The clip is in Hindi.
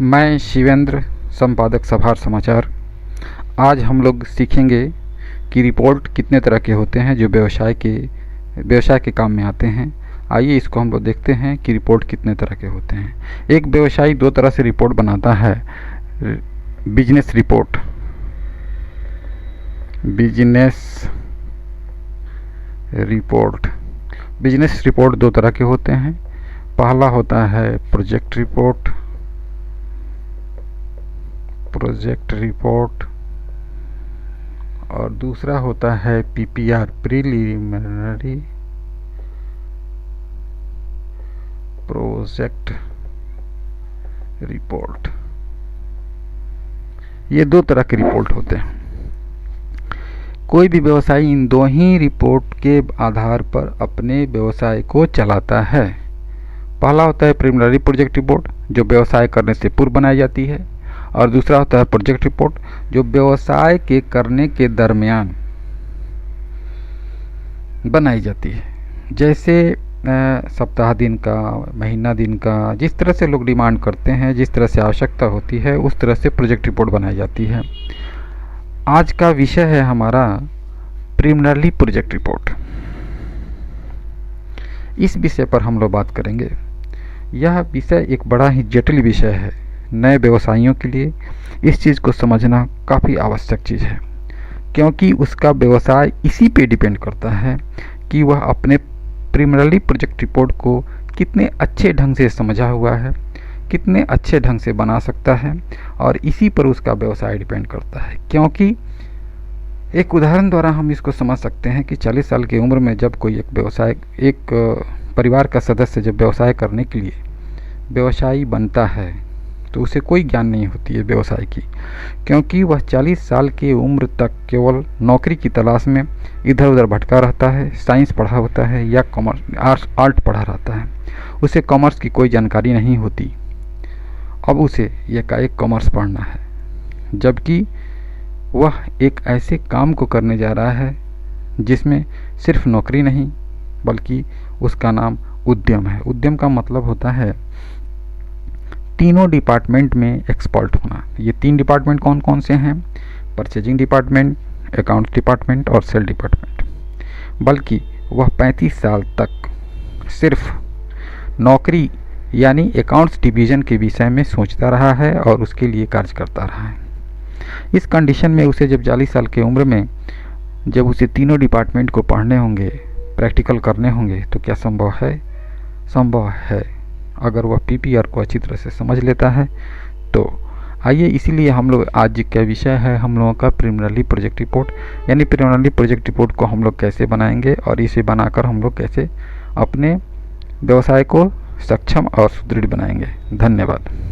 मैं शिवेंद्र, संपादक सभार समाचार। आज हम लोग सीखेंगे कि रिपोर्ट कितने तरह के होते हैं जो व्यवसाय के काम में आते हैं। आइए इसको हम लोग देखते हैं कि रिपोर्ट कितने तरह के होते हैं। एक व्यवसायी दो तरह से रिपोर्ट बनाता है। बिजनेस रिपोर्ट बिजनेस रिपोर्ट दो तरह के होते हैं। पहला होता है प्रोजेक्ट रिपोर्ट और दूसरा होता है पीपीआर, प्रीलिमिनरी प्रोजेक्ट रिपोर्ट। ये दो तरह के रिपोर्ट होते हैं। कोई भी व्यवसायी इन दो ही रिपोर्ट के आधार पर अपने व्यवसाय को चलाता है। पहला होता है प्रीलिमिनरी प्रोजेक्ट रिपोर्ट, जो व्यवसाय करने से पूर्व बनाई जाती है, और दूसरा होता है प्रोजेक्ट रिपोर्ट, जो व्यवसाय के करने के दरमियान बनाई जाती है। जैसे सप्ताह दिन का, महीना दिन का, जिस तरह से लोग डिमांड करते हैं, जिस तरह से आवश्यकता होती है, उस तरह से प्रोजेक्ट रिपोर्ट बनाई जाती है। आज का विषय है हमारा प्रीलिमिनरी प्रोजेक्ट रिपोर्ट। इस विषय पर हम लोग बात करेंगे। यह विषय एक बड़ा ही जटिल विषय है। नए व्यवसायियों के लिए इस चीज़ को समझना काफ़ी आवश्यक चीज़ है, क्योंकि उसका व्यवसाय इसी पे डिपेंड करता है कि वह अपने प्रीलिमिनरी प्रोजेक्ट रिपोर्ट को कितने अच्छे ढंग से समझा हुआ है, कितने अच्छे ढंग से बना सकता है, और इसी पर उसका व्यवसाय डिपेंड करता है। क्योंकि एक उदाहरण द्वारा हम इसको समझ सकते हैं कि 40 साल की उम्र में जब कोई एक परिवार का सदस्य जब व्यवसाय करने के लिए व्यवसायी बनता है, तो उसे कोई ज्ञान नहीं होती है व्यवसाय की, क्योंकि वह 40 साल की उम्र तक केवल नौकरी की तलाश में इधर उधर भटका रहता है। साइंस पढ़ा होता है या आर्ट पढ़ा रहता है, उसे कॉमर्स की कोई जानकारी नहीं होती। अब उसे एकाएक कॉमर्स पढ़ना है, जबकि वह एक ऐसे काम को करने जा रहा है जिसमें सिर्फ नौकरी नहीं, बल्कि उसका नाम उद्यम है। उद्यम का मतलब होता है तीनों डिपार्टमेंट में एक्सपर्ट होना। ये तीन डिपार्टमेंट कौन कौन से हैं? परचेजिंग डिपार्टमेंट, अकाउंट्स डिपार्टमेंट और सेल डिपार्टमेंट। बल्कि वह 35 साल तक सिर्फ नौकरी यानी अकाउंट्स डिवीज़न के विषय में सोचता रहा है और उसके लिए कार्य करता रहा है। इस कंडीशन में उसे जब 40 साल की उम्र में जब उसे तीनों डिपार्टमेंट को पढ़ने होंगे, प्रैक्टिकल करने होंगे, तो क्या संभव है? संभव है, अगर वह पीपीआर को अच्छी तरह से समझ लेता है। तो आइए, इसीलिए हम लोग आज का विषय है हम लोगों का प्रीलिमिनरी प्रोजेक्ट रिपोर्ट। यानी प्रीलिमिनरी प्रोजेक्ट रिपोर्ट को हम लोग कैसे बनाएंगे और इसे बनाकर हम लोग कैसे अपने व्यवसाय को सक्षम और सुदृढ़ बनाएंगे। धन्यवाद।